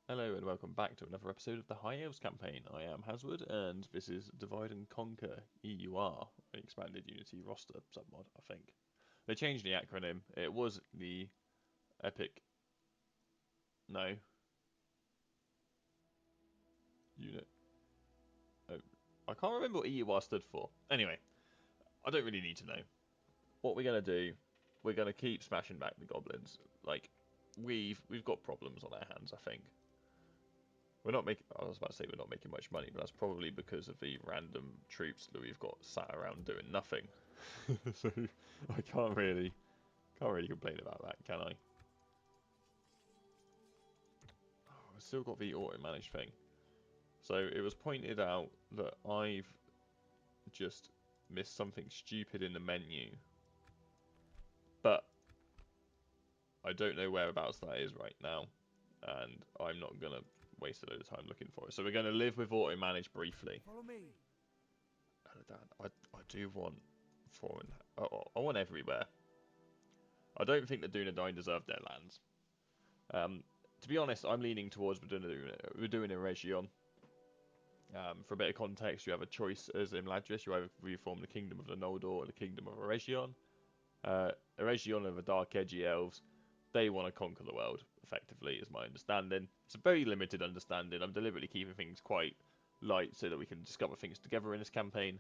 Hello and welcome back to another episode of the High Elves campaign. I am Haswood and this is Divide and Conquer EUR, an expanded Unity roster submod, I think. They changed the acronym. It was the Epic... No. Unit... Oh, I can't remember what EUR stood for. Anyway, I don't really need to know. What we're going to do, we're going to keep smashing back the goblins. Like, we've got problems on our hands, I think. We're not making. I was about to say we're not making much money, but that's probably because of the random troops that we've got sat around doing nothing. So I can't really complain about that, can I? Oh, I've still got the auto managed thing. So it was pointed out that I've just missed something stupid in the menu, but I don't know whereabouts that is right now, and I'm not gonna waste a load of time looking for it. So we're gonna live with auto manage briefly. Follow me. I do want foreign. I want everywhere. I don't think the Dunedain deserve their lands. To be honest, I'm leaning towards we're doing a region. For a bit of context, you have a choice as Imladris. You either reform the Kingdom of the Noldor or the Kingdom of Eregion. Eregion are the Dark Edgy Elves. They want to conquer the world, effectively, is my understanding. It's a very limited understanding. I'm deliberately keeping things quite light so that we can discover things together in this campaign.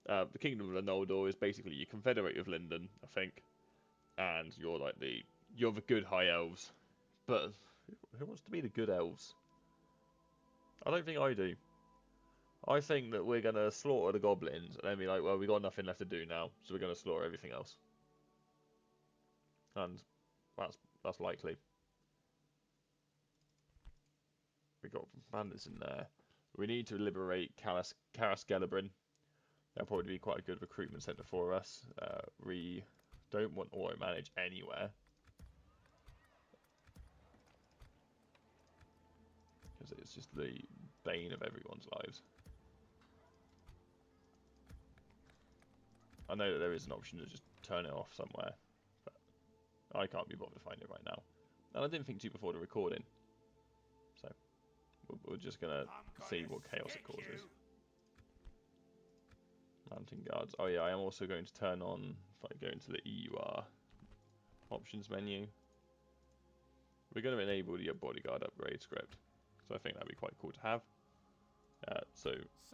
The Kingdom of the Noldor is basically you confederate with Linden, I think, and you're the good high elves. But who wants to be the good elves? I don't think I do. I think that we're gonna slaughter the goblins and then be like, well, we got nothing left to do now, so we're gonna slaughter everything else, and that's likely. We got bandits in there. We need to liberate Caras Gelibrin. That'll probably be quite a good recruitment centre for us. We don't want auto manage anywhere, because it's just the bane of everyone's lives. I know that there is an option to just turn it off somewhere, but I can't be bothered to find it right now. And I didn't think to before the recording, so we're just gonna see what chaos it causes. Mountain guards. Oh yeah, I am also going to turn on, if I go into the EUR options menu, we're going to enable the bodyguard upgrade script, so I think that'd be quite cool to have. So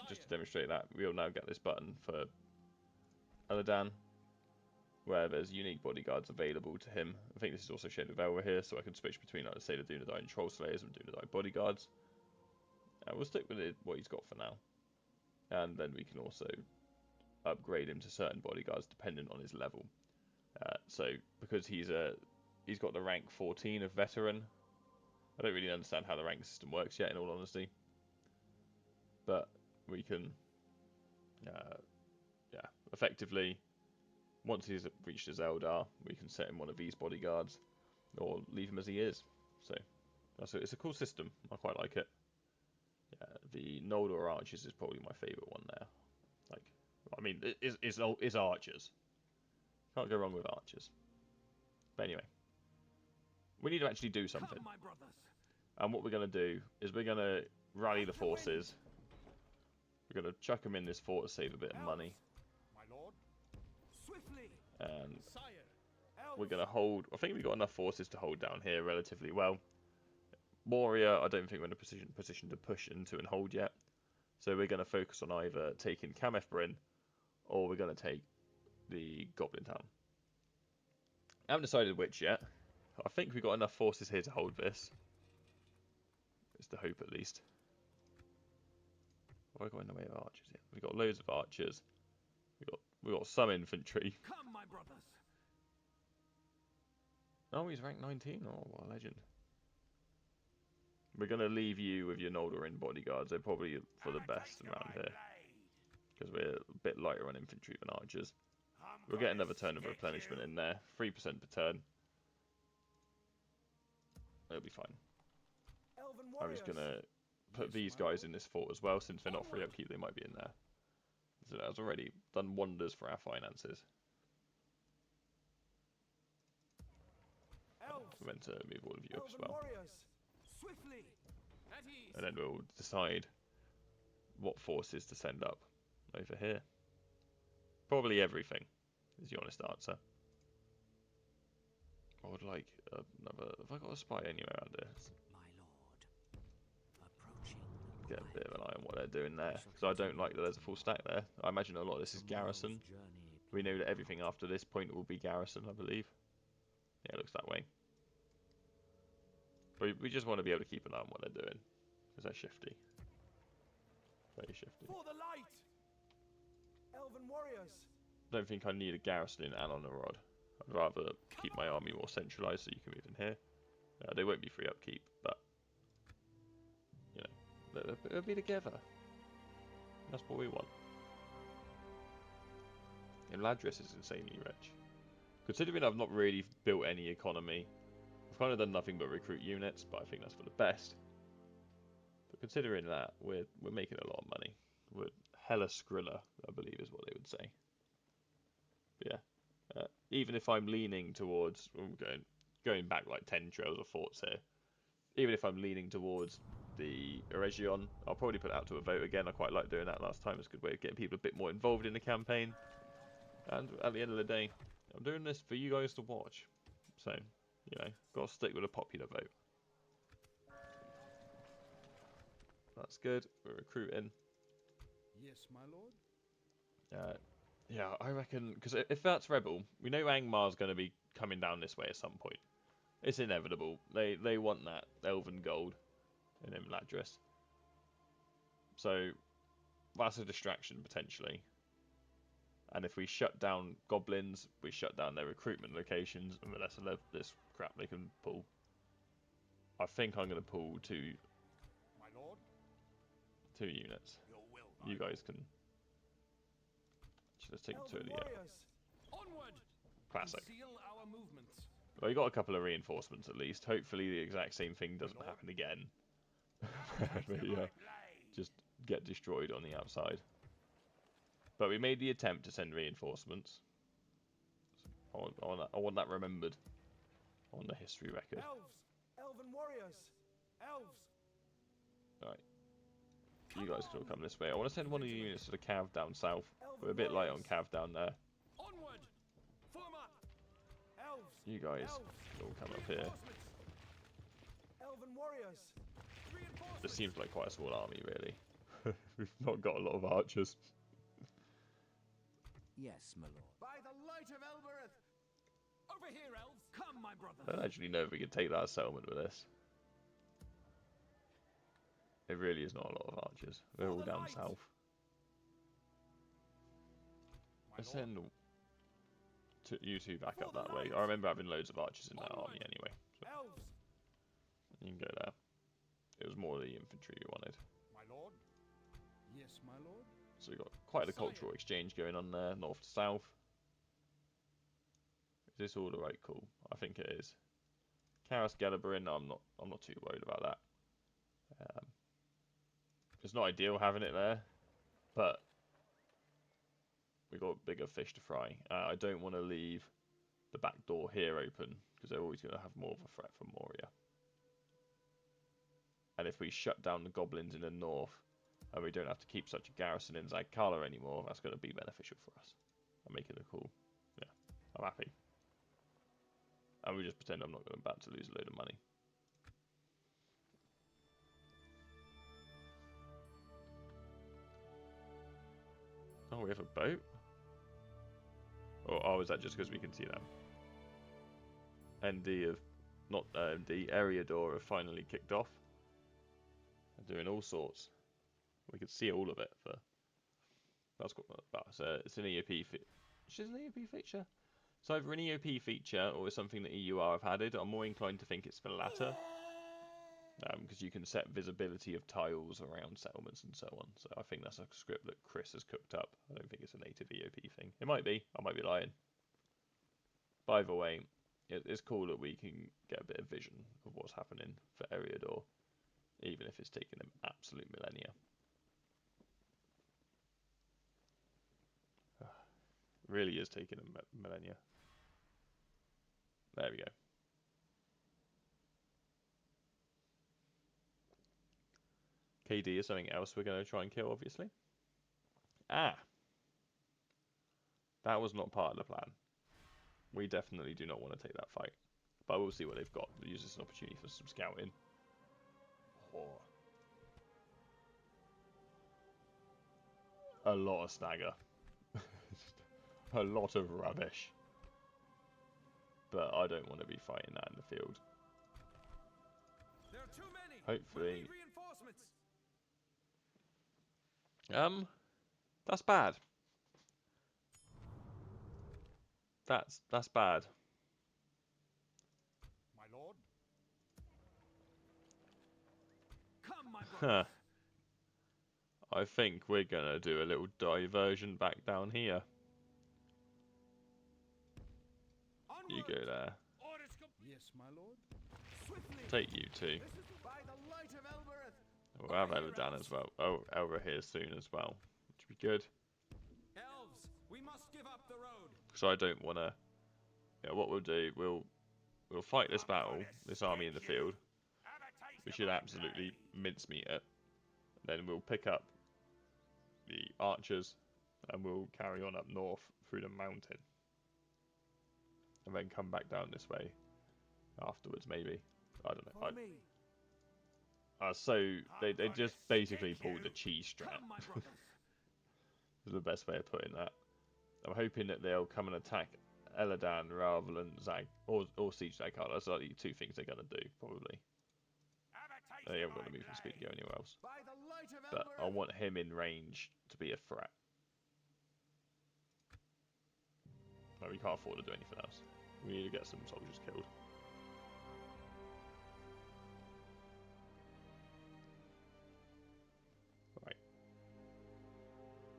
just to demonstrate that, we'll now get this button for Aladan, where there's unique bodyguards available to him. I think this is also shared with Elra here, so I can switch between, like, say, the Dunedain Troll Slayers and Dunedain bodyguards. We'll stick with what he's got for now, and then we can also upgrade him to certain bodyguards dependent on his level. So because he's got the rank 14 of veteran, I don't really understand how the rank system works yet, in all honesty. But we can, yeah, effectively, once he's reached his Eldar, we can set him one of these bodyguards, or leave him as he is. So it's a cool system. I quite like it. Yeah, the Noldor Archers is probably my favourite one there. Like, I mean, it's archers. Can't go wrong with archers. But anyway, we need to actually do something. Come, my brothers. And what we're going to do is we're going to rally the forces. We're going to chuck them in this fort to save a bit of money. My lord. Swiftly. And Sire. we're going to hold... I think we've got enough forces to hold down here relatively well. Moria, I don't think we're in a position to push into and hold yet. So we're going to focus on either taking Cameth Bryn, or we're going to take the Goblin Town. I haven't decided which yet. I think we've got enough forces here to hold this. It's the hope, at least. Have I got in the way of archers yet? We've got loads of archers. We've got some infantry. Come, my brothers. Oh, he's rank 19. Oh, what a legend. We're going to leave you with your Noldorin bodyguards. They're probably for the best around here, because we're a bit lighter on infantry than archers. We'll get another turn of replenishment in there. 3% per turn. It'll be fine. I'm just going to put these guys in this fort as well, since they're not free upkeep, they might be in there. So that's already done wonders for our finances. I meant to move all of you up as well. Swiftly. At ease. and then we'll decide what forces to send up over here. Probably everything, is the honest answer. I would like another. Have I got a spy anywhere around here? My lord. Approaching. Get a bit of an eye on what they're doing there, because I don't like that there's a full stack there. I imagine a lot of this is garrison. We know that everything after this point will be garrison, I believe. Yeah, it looks that way. But we just want to be able to keep an eye on what they're doing, because they're shifty. Very shifty. For the light. Elven warriors. Don't think I need a garrison in Alanorod. I'd rather keep my army more centralised so you can move in here. They won't be free upkeep, but you know, they'll be together. That's what we want. Imladris is insanely rich. Considering I've not really built any economy, I've kind of done nothing but recruit units, but I think that's for the best. But considering that, we're making a lot of money. We're hella skrilla, I believe is what they would say. But yeah, even if I'm leaning towards, going back like 10 trails of forts here, even if I'm leaning towards the Eregion, I'll probably put it out to a vote again. I quite like doing that last time. It's a good way of getting people a bit more involved in the campaign. And at the end of the day, I'm doing this for you guys to watch. So, you know, got to stick with a popular vote. That's good. We're recruiting. Yes, my lord. Yeah, I reckon, because if that's Rebel, we know Angmar's going to be coming down this way at some point. It's inevitable. They want that Elven gold in Imladris. So, that's a distraction, potentially. And if we shut down goblins, we shut down their recruitment locations, and the less of this crap they can pull. I think I'm going to pull two units. You guys can. Let's take two of the Onward. classic. Seal our movements. Well, you got a couple of reinforcements at least. Hopefully, the exact same thing doesn't happen again. But, yeah, just get destroyed on the outside. But we made the attempt to send reinforcements. I want that remembered on the history record. Elves. Elven warriors. Elves. Right. You guys can all come this way. I want to send one of the units to the Cav down south. We're a bit light on Cav down there. Onward. Form up. Elves. You guys can all come up here. Elven warriors. This seems like quite a small army, really. We've not got a lot of archers. Yes, my lord. By the light of Elbereth. Over here, elves. Come, my brother. I don't actually know if we can take that settlement with this. It really is not a lot of archers. They're all down south. Let's send you two back up that way. I remember having loads of archers in that army anyway. So you can go there. It was more the infantry you wanted. My lord. Yes, my lord. So we've got quite a cultural exchange going on there, north to south. Is this all the right call? I think it is. Karas Gelliberin, I'm not too worried about that. It's not ideal having it there, but we've got bigger fish to fry. I don't want to leave the back door here open, because they're always going to have more of a threat from Moria. And if we shut down the goblins in the north, and we don't have to keep such a garrison in Zagkala anymore, that's going to be beneficial for us. I'm making a call. Yeah, I'm happy. And we just pretend I'm not about to lose a load of money. Oh, we have a boat? Oh, is that just because we can see them? ND have, not ND, Eriador have finally kicked off. They're doing all sorts. We could see all of it for. That's cool. It's an EOP feature. Is an EOP feature? It's either an EOP feature or it's something that EUR have added. I'm more inclined to think it's the latter. Because you can set visibility of tiles around settlements and so on. So I think that's a script that Chris has cooked up. I don't think it's a native EOP thing. It might be. I might be lying. But either way, it's cool that we can get a bit of vision of what's happening for Eriador, even if it's taken them absolute millennia. Really is taking a millennia. There we go. KD is something else we're going to try and kill, obviously. Ah! That was not part of the plan. We definitely do not want to take that fight. But we'll see what they've got. We'll use this as an opportunity for some scouting. Oh. A lot of stagger. A lot of rubbish. But I don't want to be fighting that in the field. There are too many. Hopefully. Reinforcements. That's bad. That's bad. My lord. Come, my Huh. brothers. I think we're gonna do a little diversion back down here. You go there. Orders complete. Yes, my lord. Swiftly. Take you two. This is by the light of Elbereth. We'll have Eladan as well. Oh, Elra here soon as well, which would be good. Elves, we must give up the road. Because I don't want to. Yeah, what we'll do, we'll fight this battle, this army in the field. We should absolutely mincemeat it. Then we'll pick up the archers and we'll carry on up north through the mountain. And then come back down this way afterwards, maybe. I don't know. So they just basically pulled the cheese strat. Is the best way of putting that. I'm hoping that they'll come and attack Eladan rather than Zag or Siege Zagkar. That's like the two things they're gonna do probably. They haven't got the movement speed to go anywhere else. But I want him in range to be a threat. No, we can't afford to do anything else. We need to get some soldiers killed. Right.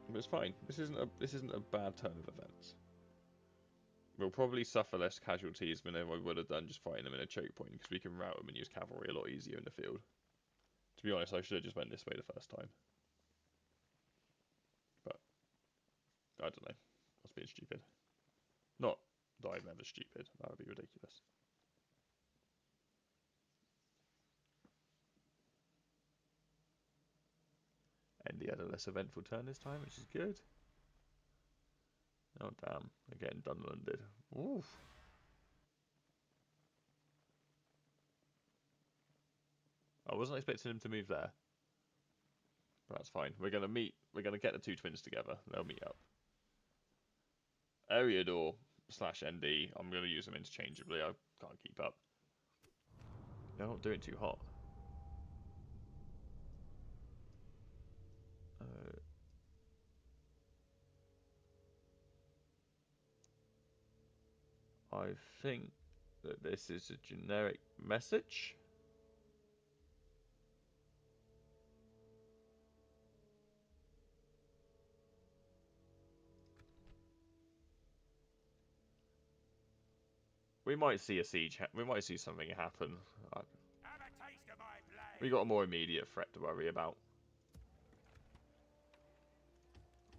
But it's fine. This isn't a bad turn of events. We'll probably suffer less casualties than I would have done just fighting them in a choke point because we can rout them and use cavalry a lot easier in the field. To be honest, I should have just went this way the first time. But I don't know. I was being stupid. Not that I'm ever stupid. That would be ridiculous. And he had a less eventful turn this time, which is good. Oh damn, again Dunlanded. Oof. I wasn't expecting him to move there. But that's fine. We're gonna get the two twins together. They'll meet up. Eriador / ND, I'm gonna use them interchangeably. I can't keep up. They're not doing too hot. I think that this is a generic message. We might see a siege. We might see something happen. We got a more immediate threat to worry about.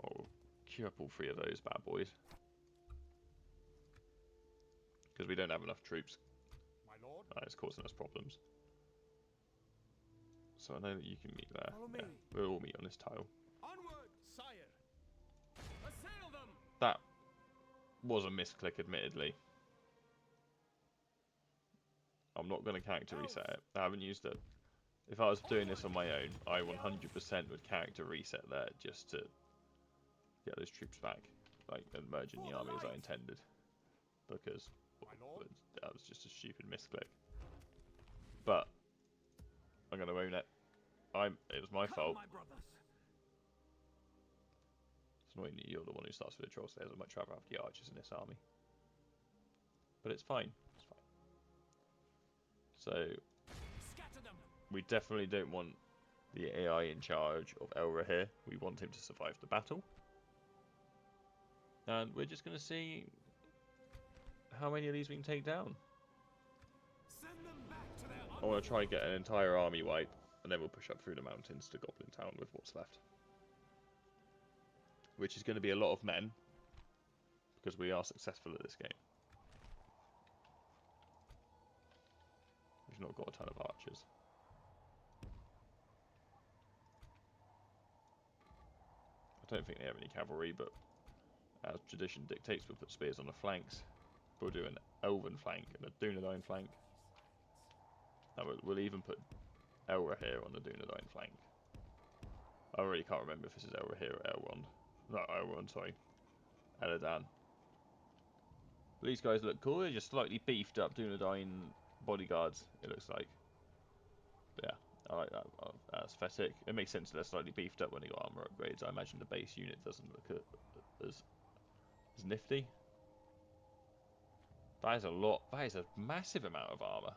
Oh, queue up all three of those bad boys. Because we don't have enough troops. My lord. It's causing us problems. So I know that you can meet there. Follow me. Yeah, we'll all meet on this tile. Onward, sire. Assail them. That was a misclick, admittedly. I'm not going to character reset it. I haven't used it. If I was doing this on my own, I 100% would character reset there just to get those troops back, like, and merge in the army as I intended. Because that was just a stupid misclick. But I'm going to own it. It was my fault. It's annoying that you're the one who starts with the troll stairs. I'd much rather have the archers in this army. But it's fine. It's fine. So we definitely don't want the AI in charge of Elra here. We want him to survive the battle. And we're just going to see how many of these we can take down. I want to try and get an entire army wipe, and then we'll push up through the mountains to Goblin Town with what's left. Which is going to be a lot of men, because we are successful at this game. We've not got a ton of archers. Don't think they have any cavalry, but as tradition dictates, we'll put spears on the flanks. We'll do an elven flank and a Dunedain flank. And we'll even put Elra here on the Dunedain flank. I really can't remember if this is Elra here or Elrond. Not Elrond, sorry. Elladan. These guys look cool. They're just slightly beefed up Dunedain bodyguards, it looks like. But yeah, I like that aesthetic. It makes sense they're slightly beefed up when they got armor upgrades. I imagine the base unit doesn't look as nifty. That is a lot. That is a massive amount of armor.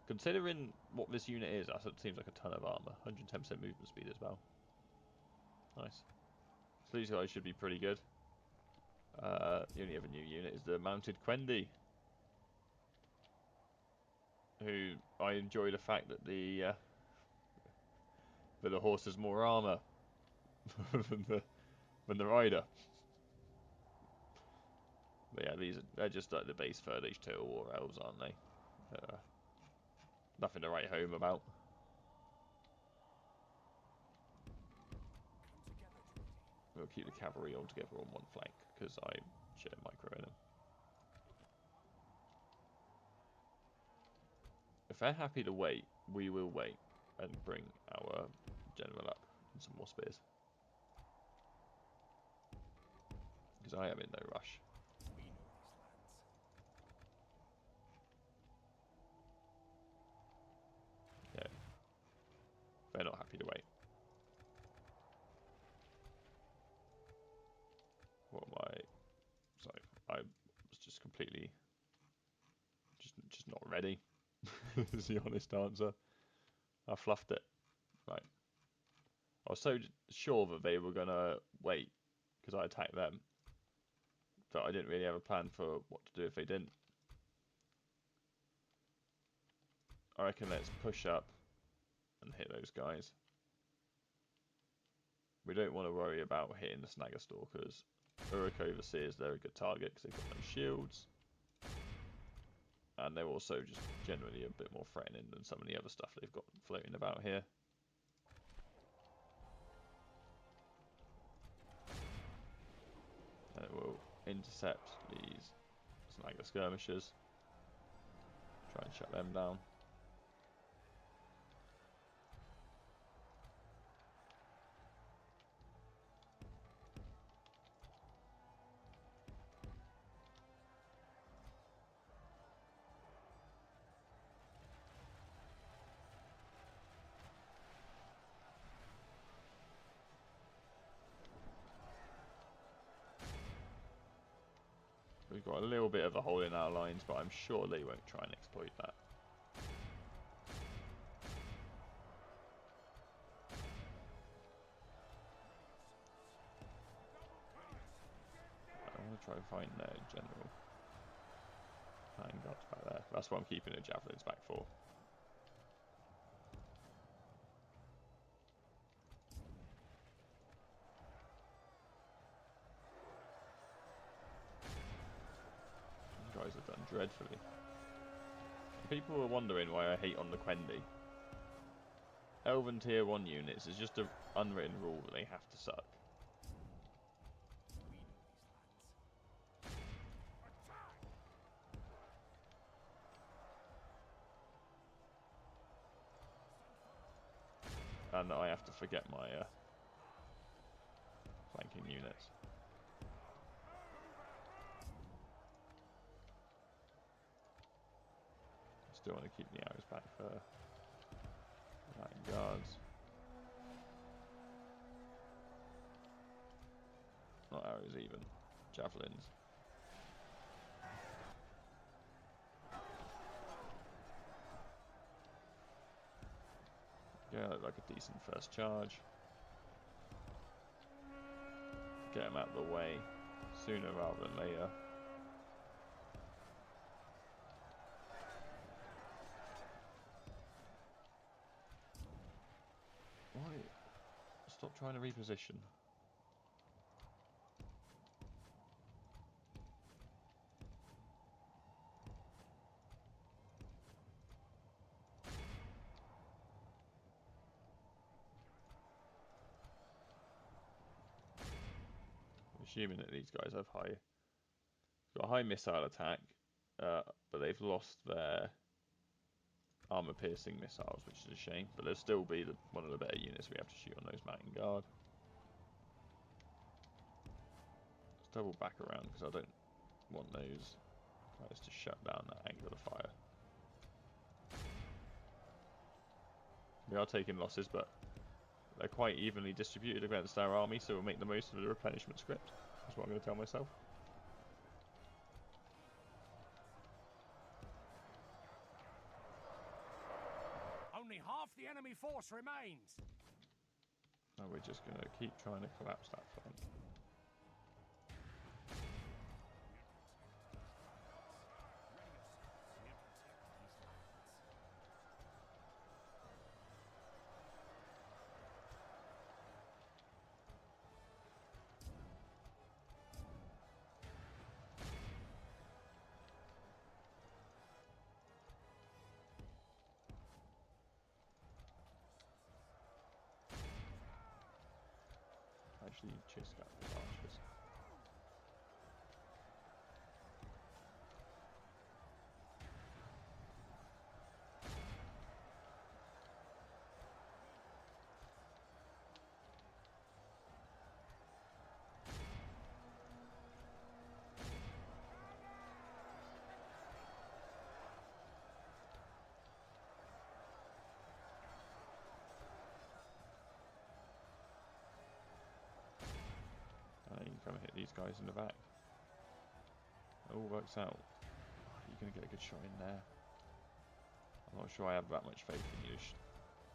Considering what this unit is, that seems like a ton of armor. 110% movement speed as well. Nice. So these guys should be pretty good. The only other new unit is the mounted Quendi, who I enjoy the fact that the horse has more armor than the rider. But yeah, they're just like the base 3rd Age Total War elves, aren't they? Nothing to write home about. We'll keep the cavalry all together on one flank because I share micro in them. If they're happy to wait, we will wait and bring our general up and some more spears. Because I am in no rush. Yeah. They're not happy to wait. What am I? Sorry, I was just completely just not ready. Is the honest answer. I fluffed it. Right. I was so sure that they were gonna wait because I attacked them that I didn't really have a plan for what to do if they didn't. I reckon let's push up and hit those guys. We don't want to worry about hitting the Snagger Stalkers. Uruk Overseers, they're a good target because they've got no shields. And they're also just generally a bit more threatening than some of the other stuff they've got floating about here. And it will intercept these Snagger Skirmishers. Try and shut them down. We've got a little bit of a hole in our lines, but I'm sure they won't try and exploit that. I want to try and find their general. Vanguard's back there. That's what I'm keeping the javelins back for. You guys have done dreadfully. People are wondering why I hate on the Quendi. Elven tier 1 units is just an unwritten rule that they have to suck. And I have to forget my flanking units. Still want to keep the arrows back for guards. Not arrows even. Javelins. Yeah, look like a decent first charge. Get them out of the way sooner rather than later. Why? Stop trying to reposition. assuming that these guys have got a high missile attack, but they've lost their armor-piercing missiles, which is a shame. But they'll still be one of the better units we have to shoot on those mountain guard. Let's double back around because I don't want those guys to shut down that angle of fire. We are taking losses, but they're quite evenly distributed against our army, so we'll make the most of the replenishment script. That's what I'm going to tell myself. Only half the enemy force remains. Now we're just going to keep trying to collapse that flank. Actually, chase out the archers. You can come and hit these guys in the back. It all works out. You're going to get a good shot in there. I'm not sure I have that much faith in you.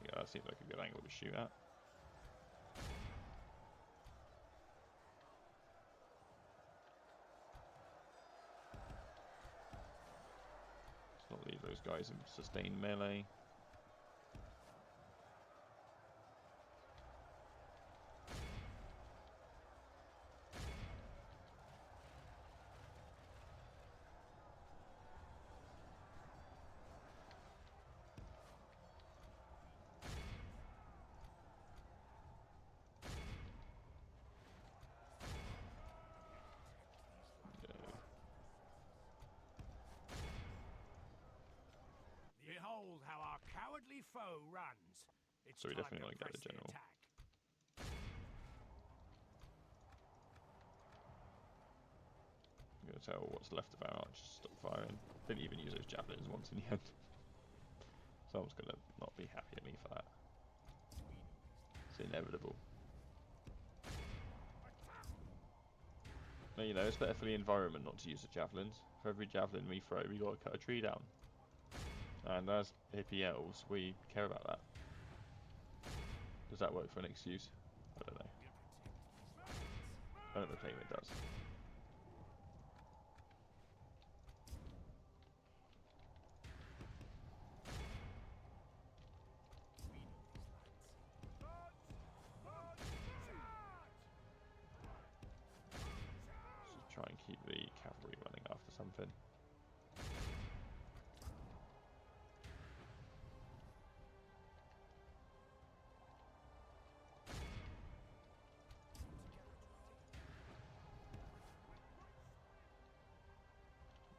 Yeah, that seems like a good angle to shoot at. Let's not leave those guys in sustained melee. Behold how our cowardly foe runs. It's So we time definitely to want to get press the general. attack. I'm going to tell what's left of our archers to stop firing. Didn't even use those javelins once in the end. Someone's going to not be happy at me for that. It's inevitable. Now, you know, it's better for the environment not to use the javelins. For every javelin we throw, we got to cut a tree down. And as hippie elves, we care about that. Does that work for an excuse? I don't know. I don't claim it does. Just try and keep the cavalry running after something.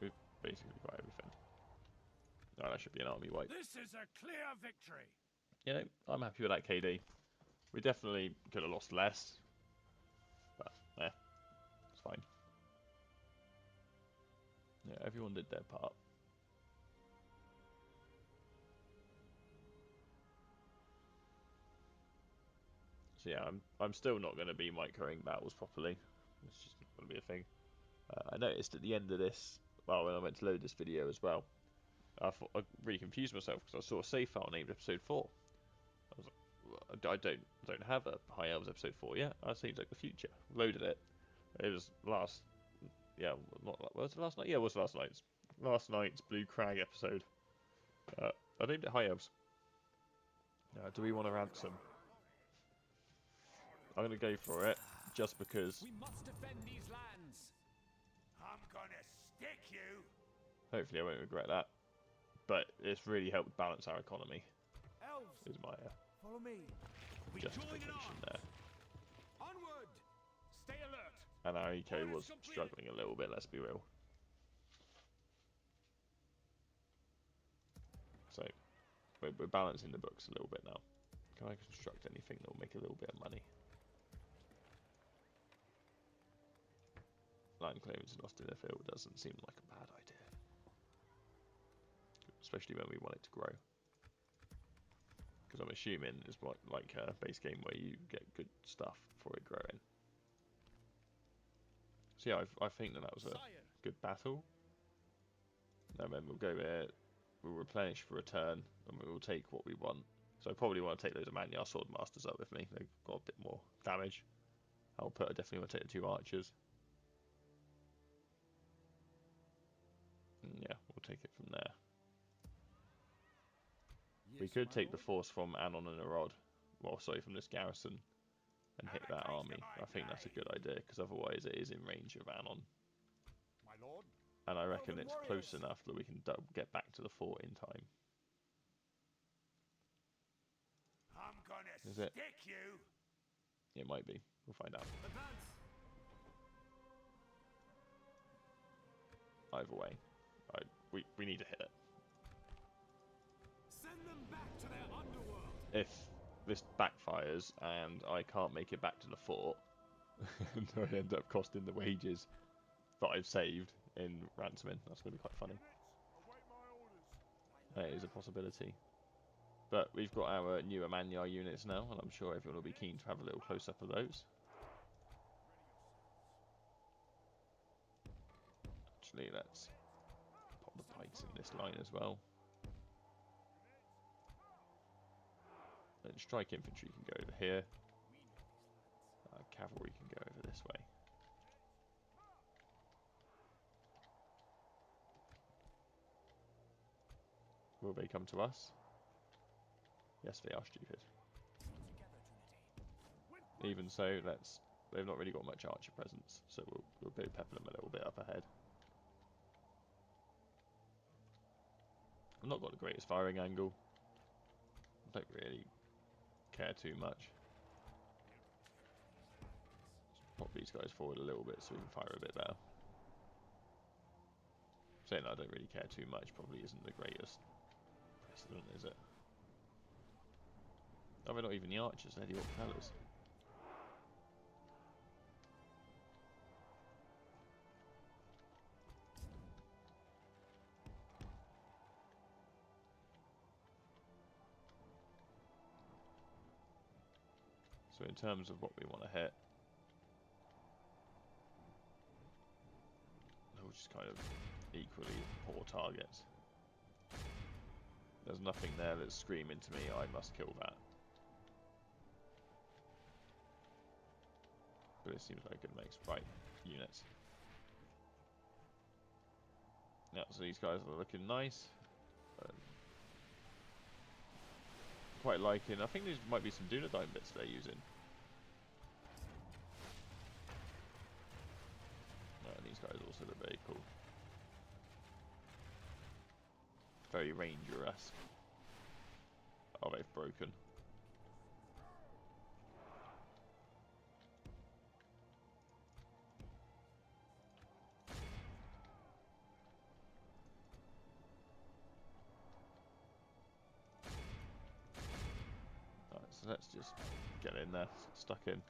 We've basically got everything. Oh, that should be an army wipe. This is a clear victory. You know, I'm happy with that KD. We definitely could have lost less, but it's fine. Yeah, everyone did their part. So yeah, I'm still not going to be microing battles properly. It's just going to be a thing. I noticed at the end of this, well, when I went to load this video as well, I really confused myself because I saw a save file named Episode 4. I was like, I don't have a High Elves Episode 4 yet. That seems like the future. Loaded it. It was last night? Yeah, it was last night's Blue Crag episode. I named it High Elves. Do we want a ransom? I'm going to go for it, just because We must defend these lands. I'm gonna stick you. hopefully I won't regret that. But it's really helped balance our economy, Elves, is my follow me. justification there. Onward. Stay alert. And our eco was struggling a little bit, let's be real. So, we're balancing the books a little bit now. Can I construct anything that will make a little bit of money? Land claims lost in the field doesn't seem like a bad idea. Especially when we want it to grow. Because I'm assuming it's like a base game where you get good stuff for it growing. So yeah, I think that was a good battle. And then we'll go here, we'll replenish for a turn, and we will take what we want. So I probably want to take those Amanyar Swordmasters up with me. They've got a bit more damage. I definitely want to take the 2 archers. And yeah, we'll take it from there. We could take the force from Anon and Erod, well, sorry, from this garrison, and hit that army. I think that's a good idea, because otherwise it is in range of Anon. My lord. And I reckon it's close enough that we can get back to the fort in time. I'm gonna Is it? stick you. It might be. We'll find out. Advance. Either way, we need to hit it. Send them back to their underworld. If this backfires and I can't make it back to the fort, and I end up costing the wages that I've saved in ransoming, that's going to be quite funny. That is a possibility. But we've got our new Amanyar units now, and I'm sure everyone will be keen to have a little close-up of those. Actually, let's pop the pikes in this line as well. And strike infantry can go over here. Cavalry can go over this way. Will they come to us? Yes, they are stupid. Even so, they've not really got much archer presence, so we'll go pepper them a little bit up ahead. I've not got the greatest firing angle. I don't really care too much. Just pop these guys forward a little bit so we can fire a bit better. Saying that I don't really care too much probably isn't the greatest precedent, is it? Oh, they're not even the archers, they're the orc fellas. So in terms of what we want to hit, they'll just kind of equally poor targets. There's nothing there that's screaming to me, I must kill that. But it seems like a good mix. Right, units. Yeah, so these guys are looking nice. Quite liking. I think these might be some Dunedain bits they're using. And these guys also look very cool. Very Ranger-esque. Oh, they've broken. Right, so let's just get in there, stuck in.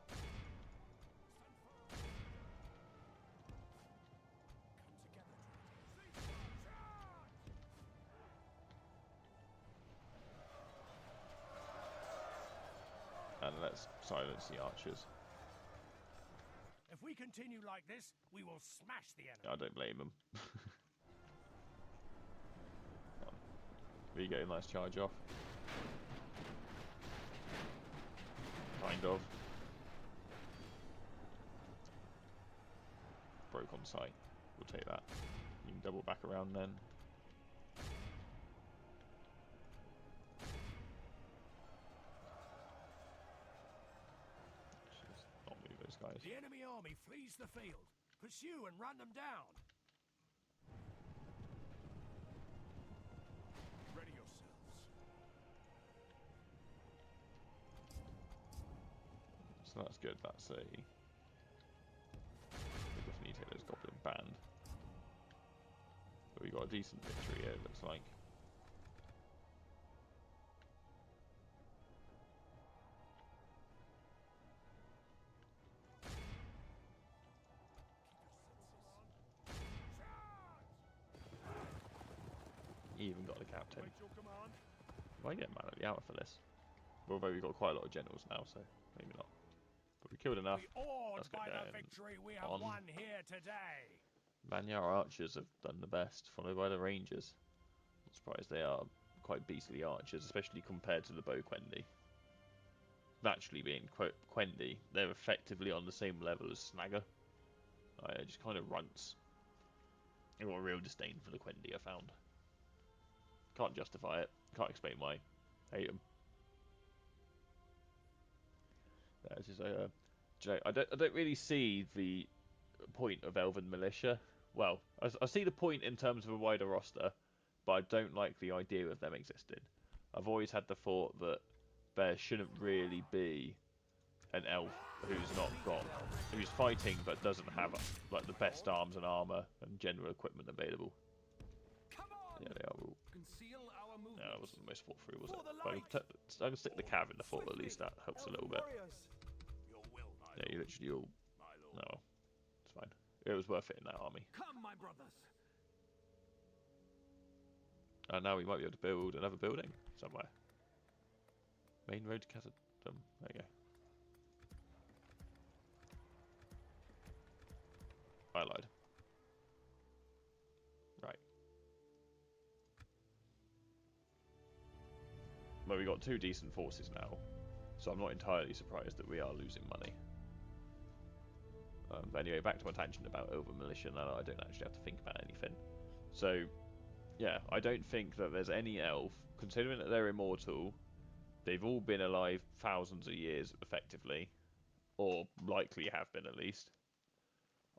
And let's silence the archers. If we continue like this, we will smash the enemy. I don't blame them. We get a nice charge off. Kind of. Broke on sight. We'll take that. You can double back around then. Just not move those guys. The enemy army flees the field. Pursue and run them down. Ready yourselves. So that's good. That's a band. But we got a decent victory here, it looks like. He even got the captain. Might get man of the hour for this. Although we've got quite a lot of generals now, so maybe not. But we killed enough. Let's get going. We have won here today. Vanyar archers have done the best, followed by the rangers. Not surprised they are quite beastly archers, especially compared to the bow Quendi. Actually being Quendi, they're effectively on the same level as Snagger. Just kind of runts. I've got a real disdain for the Quendi, I found. Can't justify it. Can't explain why. Hate them. It's just, I don't really see the point of Elven Militia. Well, I see the point in terms of a wider roster, but I don't like the idea of them existing. I've always had the thought that there shouldn't really be an elf who's fighting but doesn't have like the best arms and armor and general equipment available. Yeah, they are all. Yeah, that wasn't the most thought through, was it? But I can stick the cav in the fort, at least that helps a little bit. Yeah, you literally all. No, it's fine. It was worth it in that army. Come, my brothers. And now we might be able to build another building somewhere. Main road to Catadum. There you go. I lied. Right. Well, we got 2 decent forces now, so I'm not entirely surprised that we are losing money. But anyway, back to my tangent about Elven Militia, now I don't actually have to think about anything. So, yeah, I don't think that there's any elf, considering that they're immortal, they've all been alive thousands of years, effectively, or likely have been at least.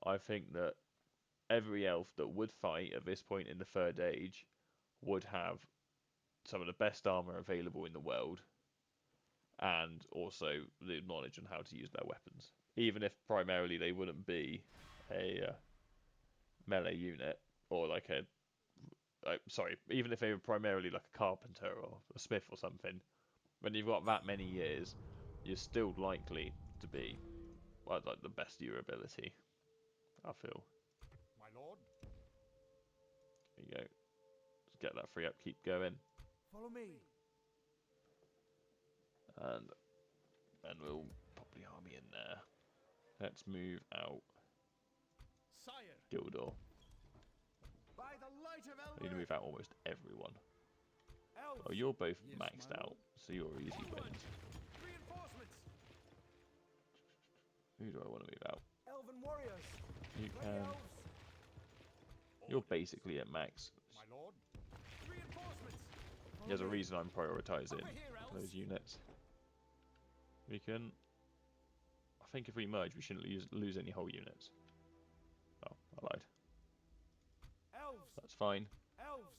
I think that every elf that would fight at this point in the Third Age would have some of the best armor available in the world, and also the knowledge on how to use their weapons. Even if primarily they wouldn't be a melee unit, or like a... sorry, even if they were primarily like a carpenter or a smith or something, when you've got that many years, you're still likely to be like the best of your ability, I feel. My lord. There you go. Just get that free upkeep going. Follow me. And then we'll pop the army in there. Let's move out Sire. Gildor. By the light of I need to move out almost everyone. Elves. Oh, you're both Yes, maxed my out, lord. so you're easy wins. Reinforcements. Who do I want to move out? Elven warriors. You can. You're basically at max. My lord. Reinforcements. There's a reason I'm prioritizing Over here, elves. those units. We can. I think if we merge, we shouldn't lose any whole units. Oh, I lied. Elves. That's fine. Elves.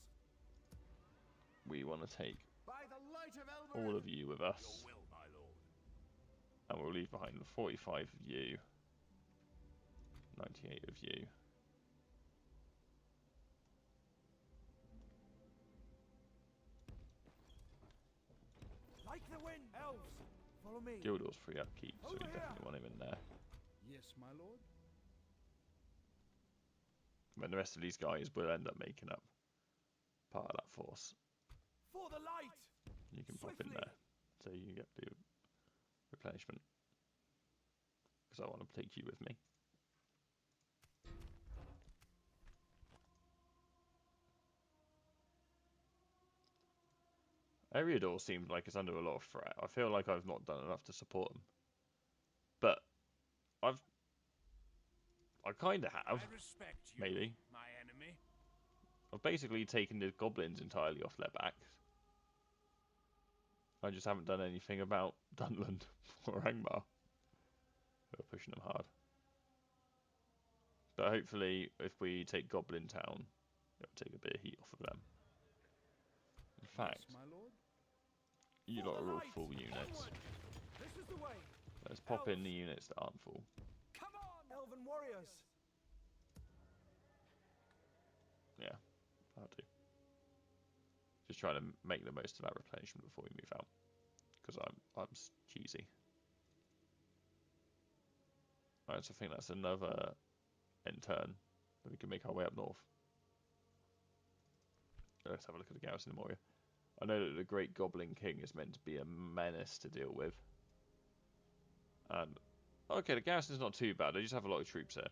We want to take By the light of Elbereth. all of you with us, Your will, my lord. and we'll leave behind the 45 of you, 98 of you. Like the wind. Elves. Follow me. Gildor's free upkeep, so we Over here. definitely want him in there. Yes, my lord. When the rest of these guys will end up making up part of that force. For the light. You can pop in Swiftly. there, so you get the replenishment. Because I want to take you with me. Eriador seems like it's under a lot of threat. I feel like I've not done enough to support him. But I kind of have, I respect you, maybe. my enemy. I've basically taken the goblins entirely off their backs. I just haven't done anything about Dunland or Angmar. We're pushing them hard. But hopefully, if we take Goblin Town, it'll take a bit of heat off of them. In fact, Yes, my lord. you lot are all full units. This is the way. Let's pop in the units that aren't full. Come on. Elven warriors. I'll do. Just trying to make the most of that replenishment before we move out, because I'm cheesy. Alright, so I think that's another end turn. Then we can make our way up north. Let's have a look at the garrison in Moria. I know that the Great Goblin King is meant to be a menace to deal with. And okay, the garrison's not too bad. They just have a lot of troops here.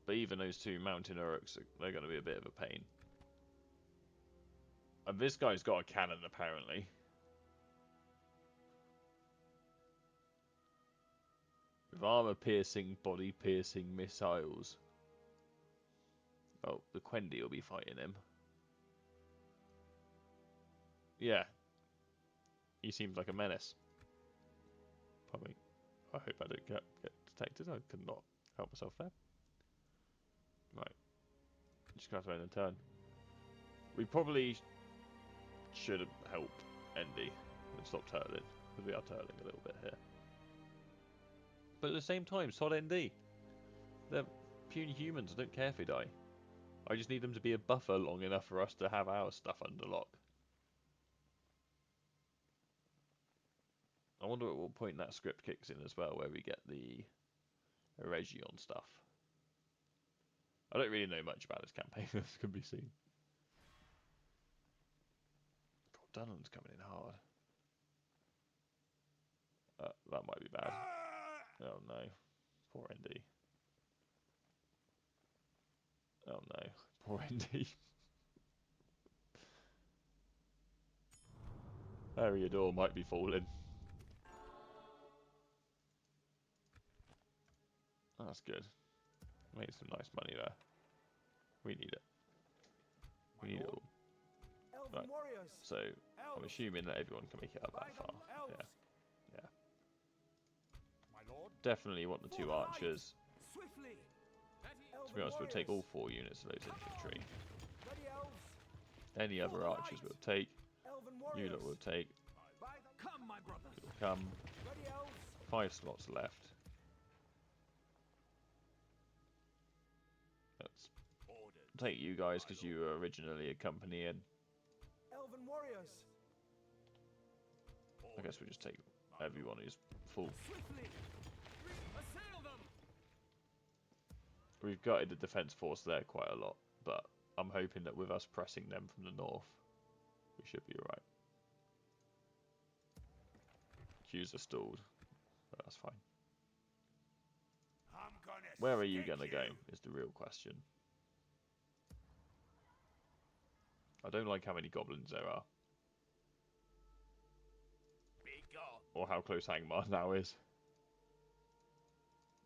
But even those two mountain Uruks, they're going to be a bit of a pain. And this guy's got a cannon, apparently. With armor-piercing, body-piercing missiles. Oh, the Quendi will be fighting him. Yeah. He seems like a menace. Probably. I hope I don't get detected. I could not help myself there. Right. Just going to have to end the turn. We probably should help Endy and stop turtling, because we are turtling a little bit here. But at the same time, sod ND. They're puny humans. I don't care if they die. I just need them to be a buffer long enough for us to have our stuff under lock. I wonder at what point that script kicks in as well, where we get the Eregion stuff. I don't really know much about this campaign, as can be seen. God, Dunham's coming in hard. That might be bad. Oh no. Poor ND. Oh no. Poor ND. Eriador might be falling. That's good. Made some nice money there. We need it. We need it all. Right. So, I'm assuming that everyone can make it up that far. Yeah. Yeah. Definitely want the two archers. To be honest, we'll take all 4 units of those infantry. Any other archers we'll take. You lot will take. You'll come. 5 slots left. Let's take you guys because you were originally a company in. I guess we'll just take everyone who's full. We've gutted the defence force there quite a lot, but I'm hoping that with us pressing them from the north, we should be alright. Queues are stalled, but that's fine. Where are you going to go, is the real question. I don't like how many goblins there are. Or how close Angmar now is.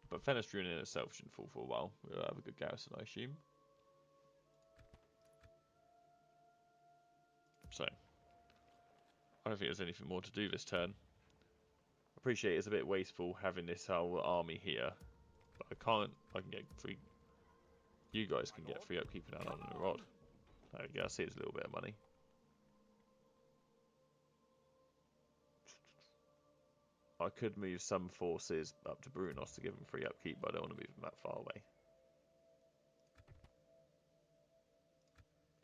But Fenestrine in itself shouldn't fall for a while. We'll have a good garrison, I assume. So, I don't think there's anything more to do this turn. Appreciate it's a bit wasteful having this whole army here. But I can get free. You guys can get free upkeep in Alan and Rod. There we go, I see it's a little bit of money. I could move some forces up to Brunos to give them free upkeep, but I don't want to move them that far away.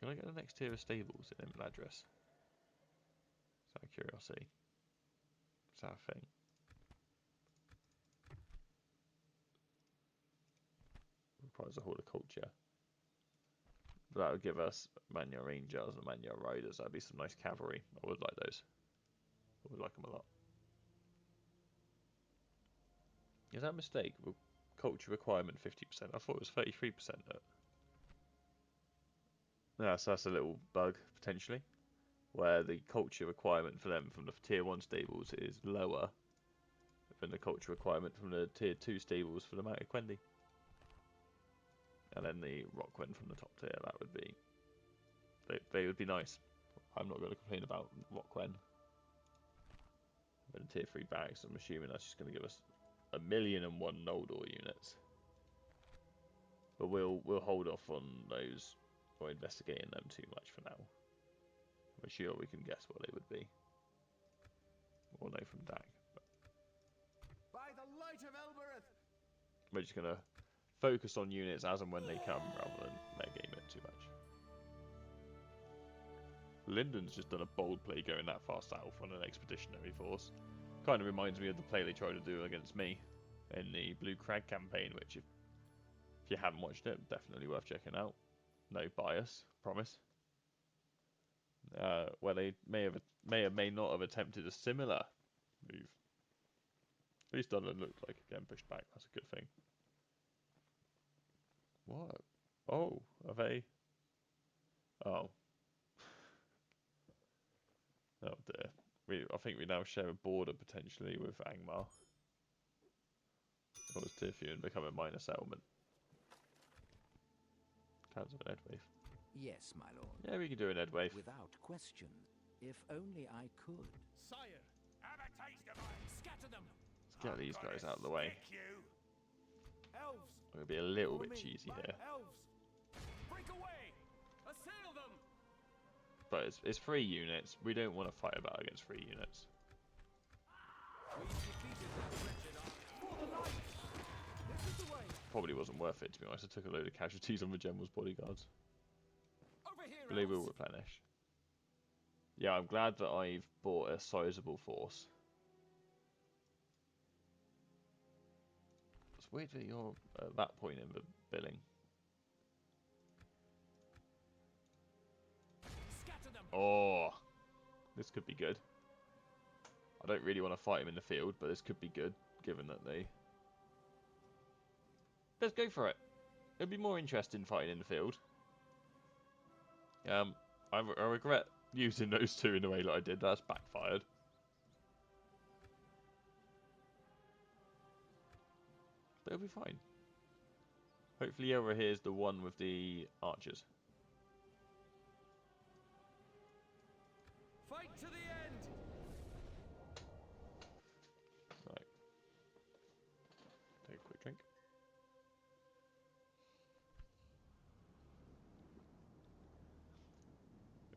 Can I get the next tier of stables in Imladris? Out of curiosity. Is that a thing? Requires a horticulture. But that would give us Manya Rangers and Manya Riders. That'd be some nice cavalry. I would like those. I would like them a lot. Is that a mistake? Culture requirement 50%. I thought it was 33%. Yeah, so that's a little bug, potentially. Where the culture requirement for them from the tier 1 stables is lower than the culture requirement from the tier 2 stables for the Mounted Quendi. And then the Rockwen from the top tier, that would be... They would be nice. I'm not going to complain about Rockwen. And tier 3 bags, I'm assuming that's just going to give us 1,000,001 Noldor units. But we'll hold off on those or investigating them too much for now. I'm sure we can guess what they would be. Or know from DAC. But... By the light of Elbereth! We're just going to focus on units as and when they come, rather than metagame it too much. Lyndon's just done a bold play going that far south on an expeditionary force. Kind of reminds me of the play they tried to do against me in the Blue Crag campaign, which if you haven't watched it, definitely worth checking out. No bias, promise. Where they may or may not have attempted a similar move. At least doesn't look like again pushed back. That's a good thing. What? Oh, are they? Oh. Oh dear. I think we now share a border potentially with Angmar. Or does Tirfian become a minor settlement? Counts of an Edwave. Yes, my lord. Yeah, we can do an Edwave. Without question. If only I could. Sire, Have a taste of mine. scatter them. Let's get these guys out of the way. Stick you. Elves, I'm going to be a little follow bit me. cheesy My here. elves, break away. Assail them. But it's 3 units. We don't want to fight about against 3 units. We defeated that wretched army. For the light. This is the way. Probably wasn't worth it, to be honest. I took a load of casualties on the general's bodyguards. Over here, But they will elves. replenish. Yeah, I'm glad that I've bought a sizable force. It's weird that you're at that point in the billing. Scatter them. Oh, this could be good. I don't really want to fight him in the field, but this could be good, given that they... Let's go for it. It'd be more interesting fighting in the field. I regret using those 2 in the way that I did. That's backfired. But it'll be fine. Hopefully over here is the one with the archers. Fight to the end. Right. Take a quick drink.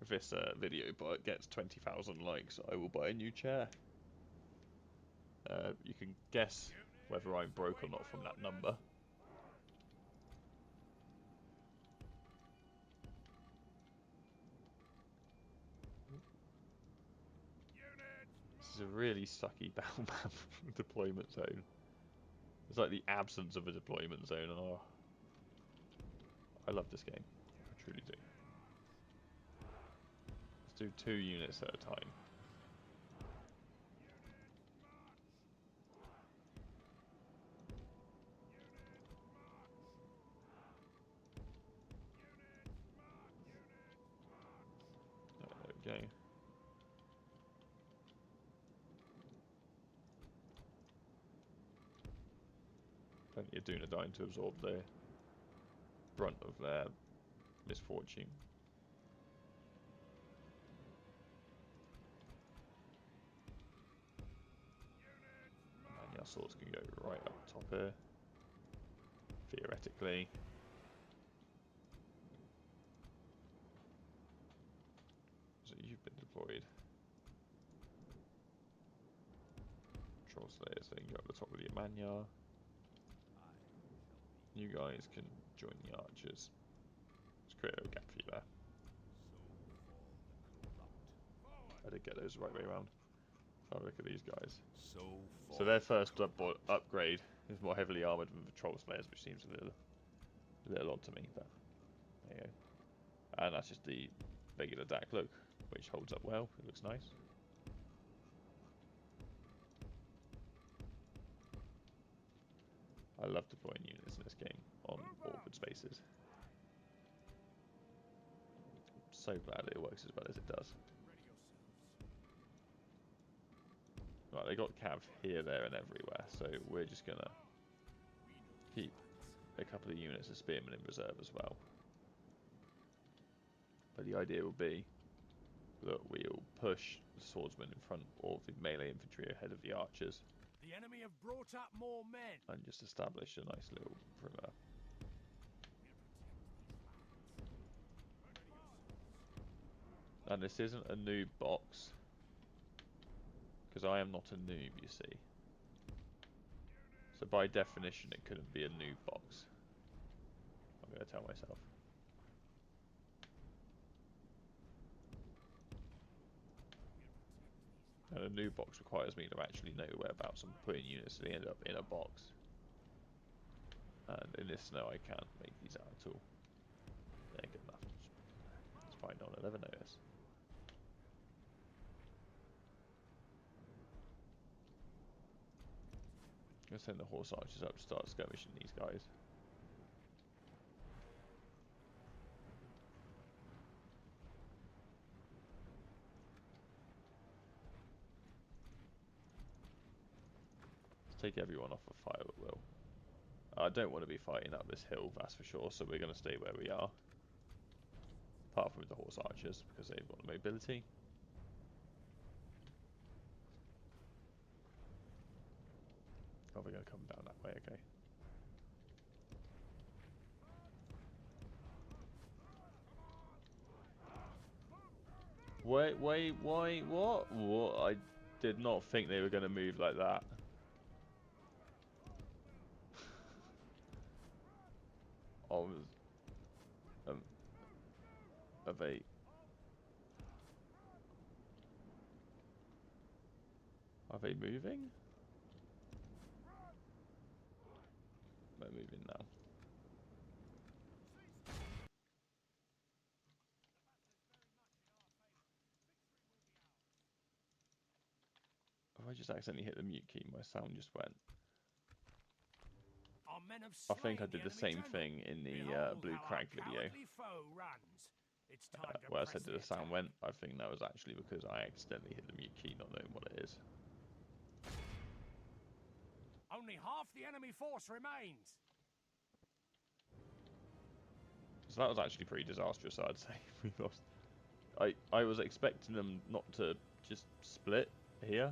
If this video gets 20,000 likes, I will buy a new chair. You can guess whether I'm broke or not from that number. This is a really sucky battle map deployment zone. It's like the absence of a deployment zone, and oh, I love this game. I truly do. Let's do 2 units at a time. There we go. Plenty of Dunedain to absorb the brunt of their misfortune. And your swords can go right up top here, theoretically. So you've been deployed. Troll Slayers, they can go up the top of the Amanya. You guys can join the archers. Let's create a gap for you there. I did get those the right way around. Have a look at these guys. So their first upgrade is more heavily armoured than the Troll Slayers, which seems a little odd to me, but there you go. And that's just the regular DAC look, which holds up well. It looks nice. I love deploying units in this game on awkward spaces. I'm so glad it works as well as it does. Right, they got cav here, there and everywhere, so we're just going to keep a couple of units of spearmen in reserve as well. But the idea will be that we'll push the swordsmen in front of the melee infantry ahead of the archers. The enemy have brought up more men. And just establish a nice little perimeter. And this isn't a noob box, because I am not a noob, you see. So by definition it couldn't be a noob box. I'm going to tell myself. And a new box requires me to actually know whereabouts I'm putting units, so they end up in a box. And in this snow, I can't make these out at all. They're good enough. It's fine, no one will ever notice. I'm going to send the horse archers up to start skirmishing these guys. Let's take everyone off of fire at will. I don't want to be fighting up this hill, that's for sure, so we're going to stay where we are. Apart from with the horse archers, because they've got the mobility. Oh, we're going to come down that way, okay. Wait, what? What? I did not think they were going to move like that. I was... Are they... Are they moving? They're moving now. If I just accidentally hit the mute key, my sound just went. Our men have I think I slain did the enemy same general. thing in the Behold Blue how our Crag video. cowardly foe runs. It's time to Where I press said that the sound attack. went. I think that was actually because I accidentally hit the mute key, not knowing what it is. Only half the enemy force remains. So that was actually pretty disastrous, I'd say. We lost. I was expecting them not to just split here.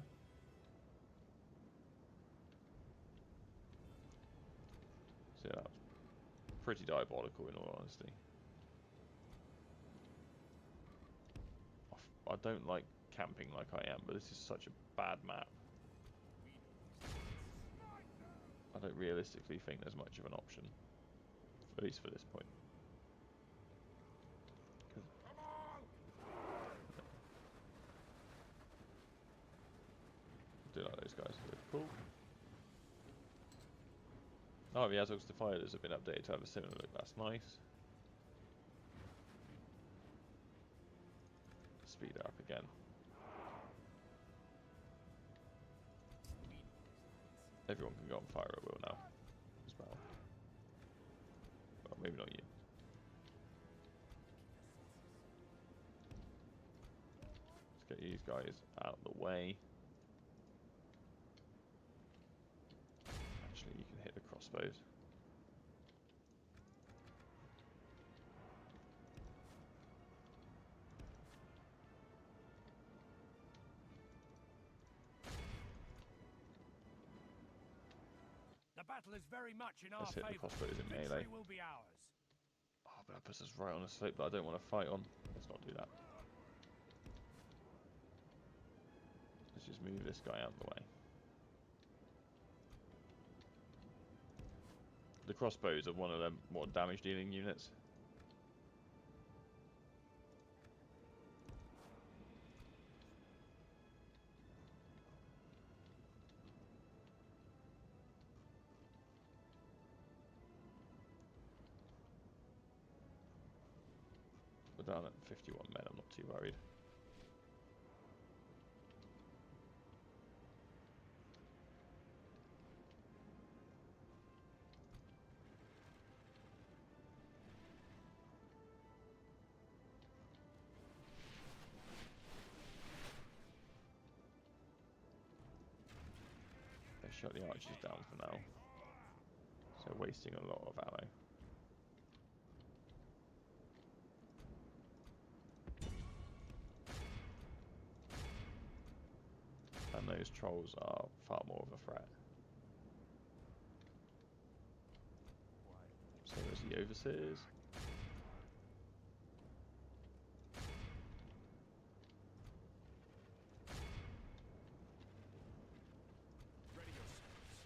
So that was pretty diabolical in all honesty. I don't like camping like I am, but this is such a bad map. I don't realistically think there's much of an option, at least for this point. I do like those guys, they're cool. Oh, the Azog's Defilers have been updated to have a similar look, that's nice. Speed it up again. Everyone can go on fire at will now, as well. Well, maybe not you. Let's get these guys out of the way. Actually, you can hit the crossbows. The battle is very much in our Let's hit the favor. crossbows in Victory melee. will be ours. Oh, but that puts us right on a slope that I don't want to fight on. Let's not do that. Let's just move this guy out of the way. The crossbows are one of them more damage dealing units. We're down at 51 men, I'm not too worried. They shut the archers down for now. So wasting a lot of ammo. And those trolls are far more of a threat. So as the overseers. Ready yourselves.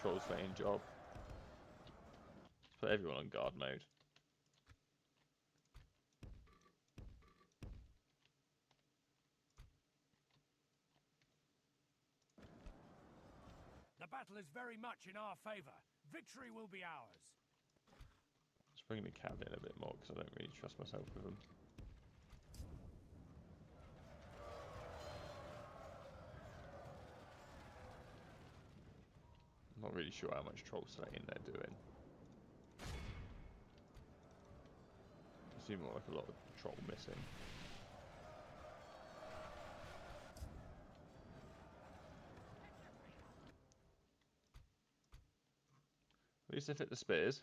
troll slaying job. Let's put everyone on guard mode. The battle is very much in our favour. Victory will be ours. Let's bring the cav in a bit more because I don't really trust myself with them. I'm not really sure how much troll slaying they're doing. It seems like a lot of troll missing. At least they fit the spears.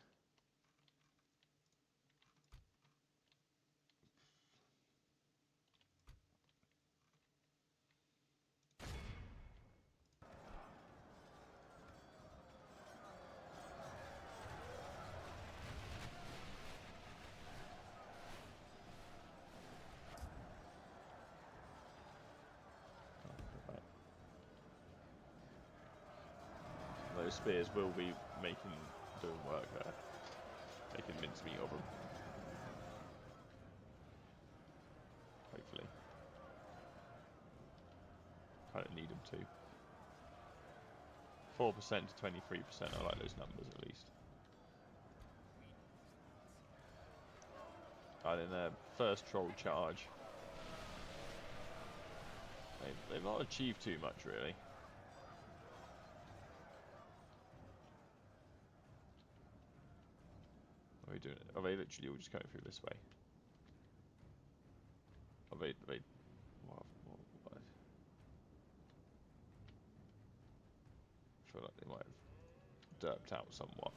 Those spears will be doing work there, making mincemeat of them. Hopefully, kind of need them to. 4% to 23%. I like those numbers at least. And in their first troll charge, they've not achieved too much really. Are we doing it? Are they literally all just going through this way? Are they what? I feel like they might have derped out somewhat.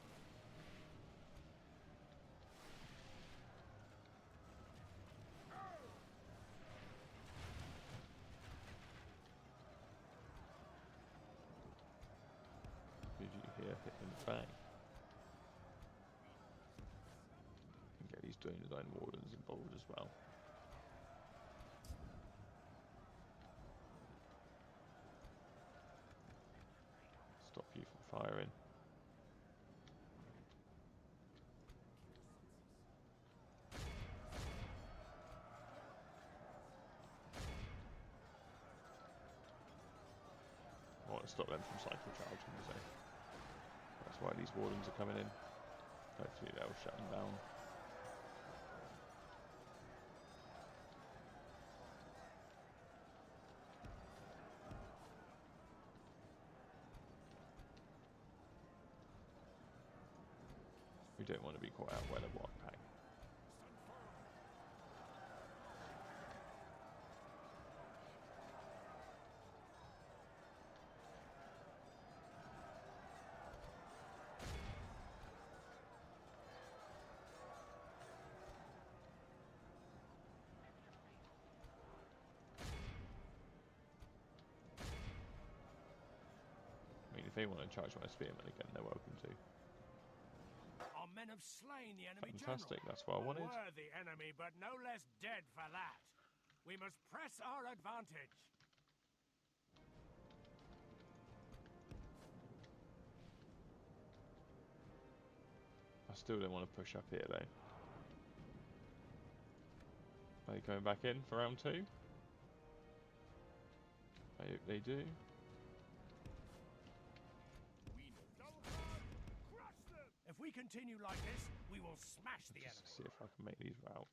Did you hear hitting the bang? Get these doing his own wardens involved as well. Stop you from firing. I want to stop them from cycle charging, so that's why these wardens are coming in. Hopefully they'll shut them down. We don't want to be caught out by the white pack. I mean, if they want to charge my spearmen again, they're welcome to. Our men have slain the enemy Fantastic, general. that's what I wanted. A worthy enemy, but no less dead for that. We must press our advantage. I still don't want to push up here though. Are they coming back in for round 2? I hope they do. If we continue like this, we will smash the enemy. Just see if I can make these route.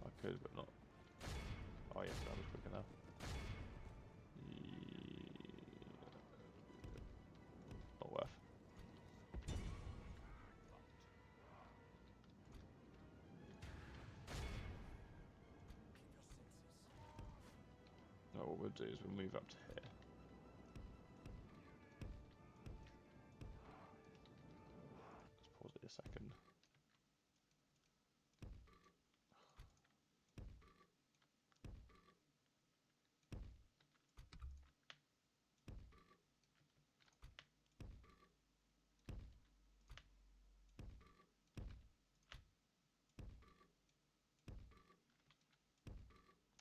I could, but not. Oh yes, that was quick enough. Not worth. No, what we'll do is we'll move up to here. Let's pause it a second.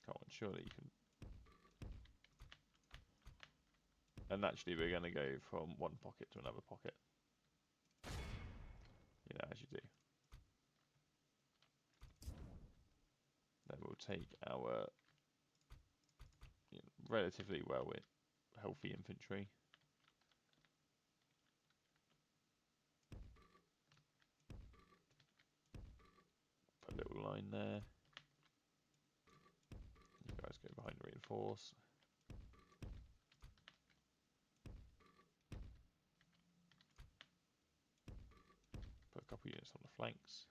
Come on, surely you can And naturally we're going to go from one pocket to another pocket. You know, as you do. Then we'll take our relatively healthy infantry. Put a little line there. You guys go behind and reinforce. Put a couple units on the flanks.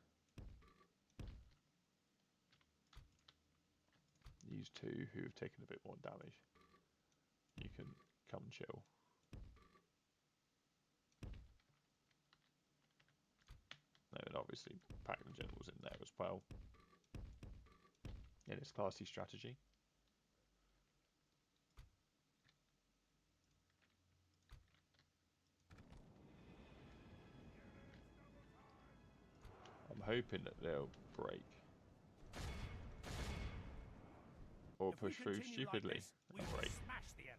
These two who have taken a bit more damage. You can come chill. And obviously pack the generals in there as well. In its classy strategy. I'm hoping that they'll break. Or push through stupidly and break. Smash the enemy.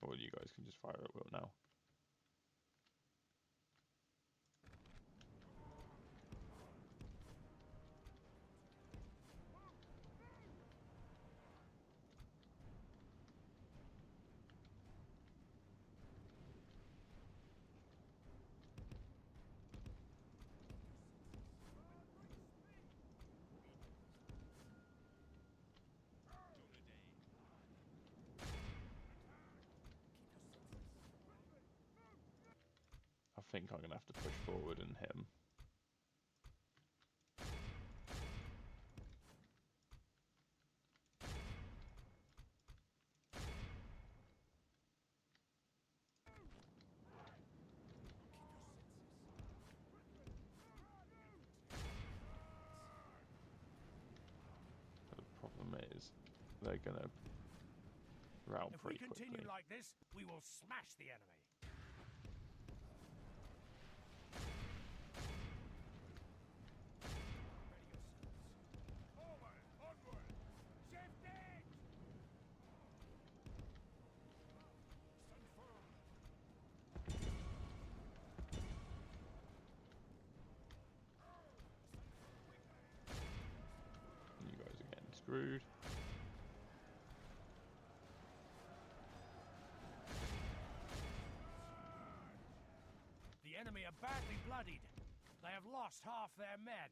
Or you guys can just fire at will now. I think I'm going to have to push forward and hit him. The problem is, they're going to rout If we pretty continue quickly. like this, we will smash the enemy. Forward, onward! Shifting! Stand firm! You guys are getting screwed. The enemy are badly bloodied. They have lost half their men.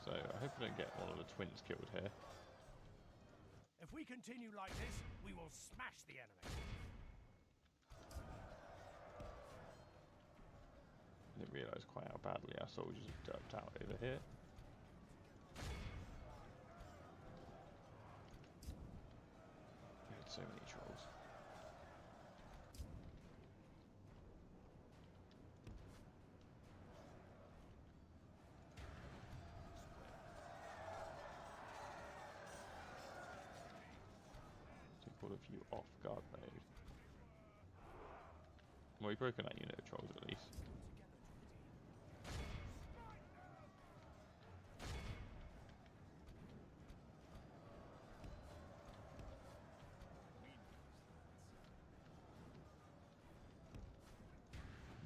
So I hope I don't get one of the twins killed here. If we continue like this, we will smash the enemy. I didn't realise quite how badly our soldiers have ducked out over here. We had so many trolls. Take all of you off guard mode. Well, we've broken that unit of trolls at least.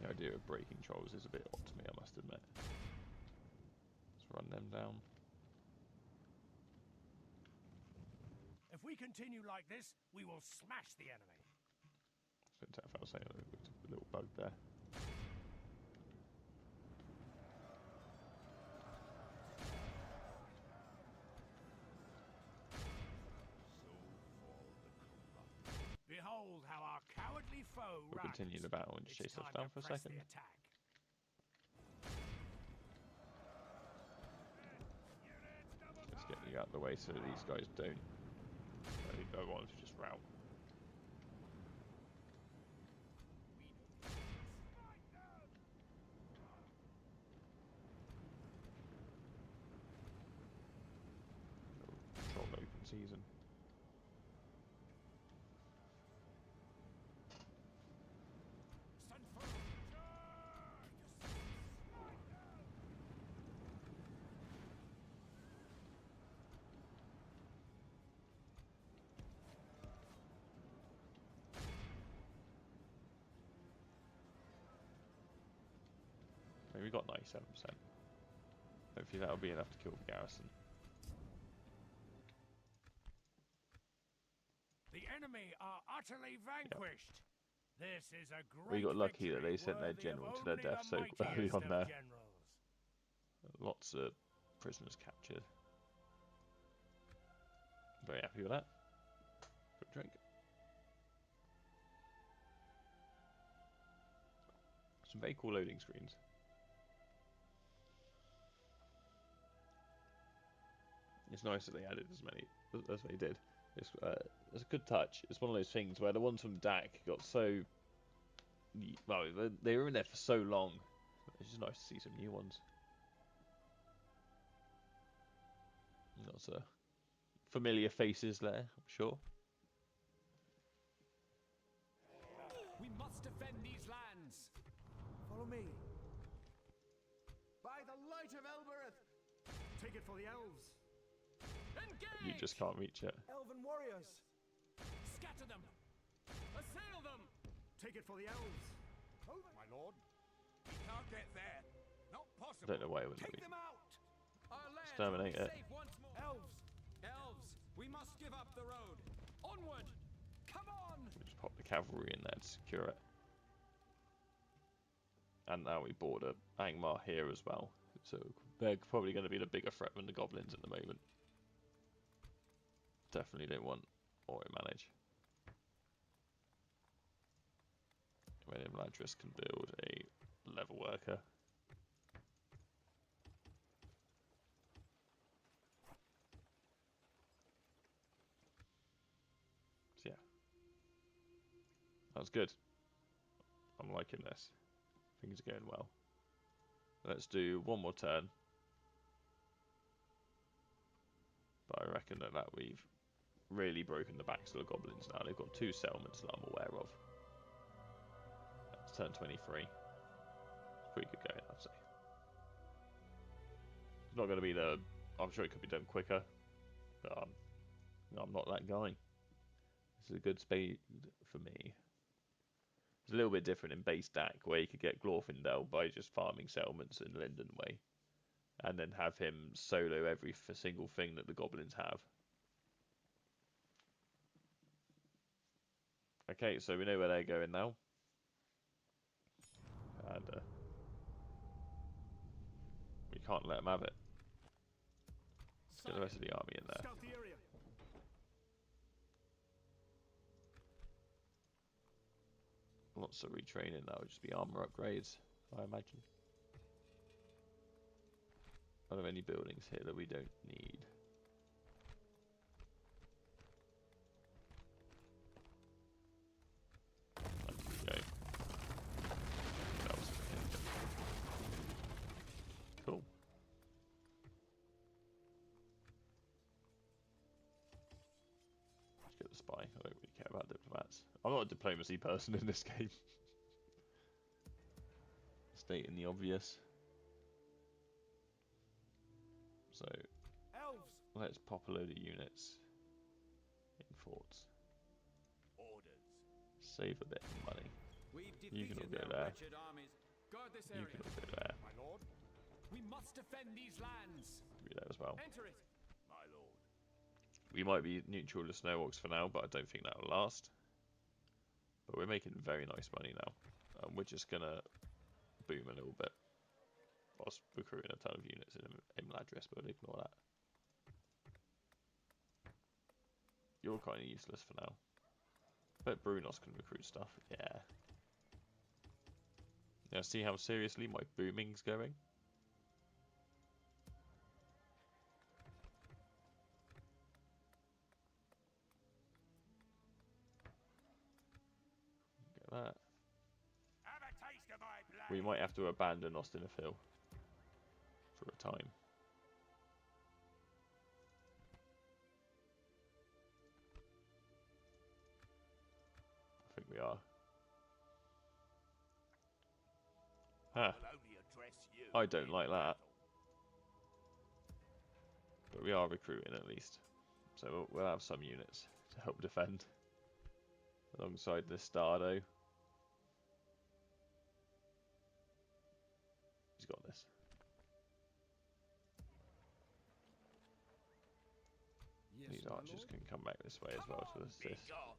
The idea of breaking trolls is a bit odd to me, I must admit. Let's run them down. If we continue like this, we will smash the enemy. Couldn't tell if I was saying a little bug there. Behold how our cowardly foe We'll runs. continue the battle and just chase us down for a second. Just get you out of the way so these guys don't go on to just rout. Control open season. We got 97%. Hopefully that'll be enough to kill the garrison. The enemy are utterly vanquished. This is a great We got lucky that they sent their victory general worthy to their of death the so early mightiest on of there. generals. Lots of prisoners captured. Very happy with that. Quick drink. Some very cool loading screens. It's nice that they added as many as they did. It's a good touch. It's one of those things where the ones from DAC got so well, they were in there for so long. It's just nice to see some new ones. Lots of familiar faces there, I'm sure. We must defend these lands. Follow me. By the light of Elbereth. Take it for the elves. Engage! You just can't reach it. Elven warriors. Scatter them. Assail them. Take it for the elves. Over. My lord? We can't get there. Not I possible. don't know why it wouldn't Take be. them out. Our lands Exterminate will it. be safe once more. Elves. Elves, we must give up the road. Onward. Come on. We just pop the cavalry in there to secure it. And now we board a Angmar here as well. So they're probably going to be the bigger threat than the goblins at the moment. Definitely don't want auto manage. When Imladris can build a level worker. So yeah. That was good. I'm liking this. Things are going well. Let's do one more turn. But I reckon that we've really broken the backs of the goblins now. They've got 2 settlements that I'm aware of. That's turn 23. It's pretty good going, I'd say. It's not going to be the... I'm sure it could be done quicker. But I'm not that guy. This is a good spade for me. It's a little bit different in base DAC, where you could get Glorfindel by just farming settlements in Linden Way. And then have him solo every single thing that the goblins have. Okay, so we know where they're going now. And we can't let them have it. Let's get the rest of the army in there. Scout the area. Lots of retraining, that would just be armor upgrades, I imagine. Are there any buildings here that we don't need? There we go. That was cool. Let's get the spy. I don't really care about diplomats. I'm not a diplomacy person in this game. Stating the obvious. So Elves. let's pop a load of units in forts. Orders. Save a bit of money. We've You can all defeated go their there. wretched armies. Guard this You area. can all go there. My lord. We must defend these lands. Be there as well. Enter it. My lord. We might be neutral to snow orcs for now, but I don't think that'll last. But we're making very nice money now. We're just gonna boom a little bit whilst recruiting a ton of units in Imladris, but we'll ignore that. You're kind of useless for now. Bet Brunos can recruit stuff. Yeah. Now see how seriously my booming's going? Get that. Have a taste of my blade. We might have to abandon Austin Hill for a time. I think we are. Huh. I'll only address you I don't in like that. battle. But we are recruiting at least. So we'll have some units to help defend. Alongside this Stardo. He's got this. Yes, These my archers lord. can come back this way as well to assist. Be gone.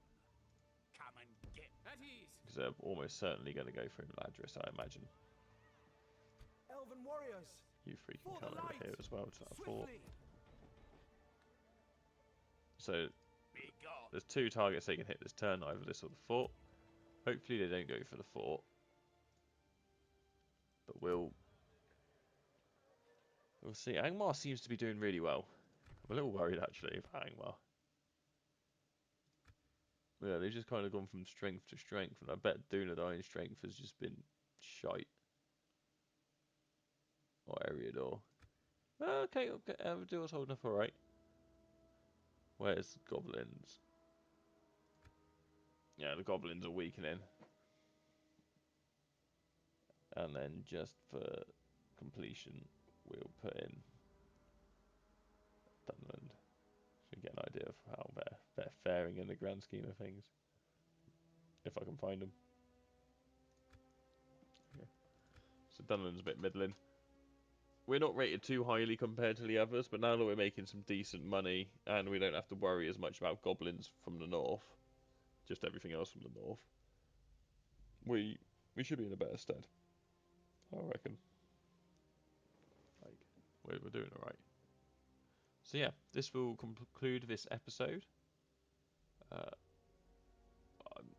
Come and get At ease. Because they're almost certainly going to go for Imladris, I imagine. Elven warriors, You three can for come the over light, here as well to that fort. swiftly. So be gone. there's 2 targets they can hit this turn, either this or the fort. Hopefully they don't go for the fort. But we'll see. Angmar seems to be doing really well. I'm a little worried actually about Angmar. Yeah, they've just kind of gone from strength to strength, and I bet Dunedain's strength has just been shite. Or Eriador. Okay, Eriador's holding up alright. Where's goblins? Yeah, the goblins are weakening. And then just for completion, we'll put in Dunland. So we get an idea of how they're faring in the grand scheme of things. If I can find them. Okay. So Dunland's a bit middling. We're not rated too highly compared to the others, but now that we're making some decent money and we don't have to worry as much about goblins from the north, just everything else from the north, we should be in a better stead. I reckon. Like, we're doing alright. So yeah, this will conclude this episode.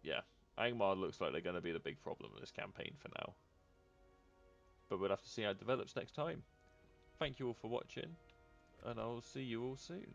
Yeah, Angmar looks like they're going to be the big problem in this campaign for now. But we'll have to see how it develops next time. Thank you all for watching, and I'll see you all soon.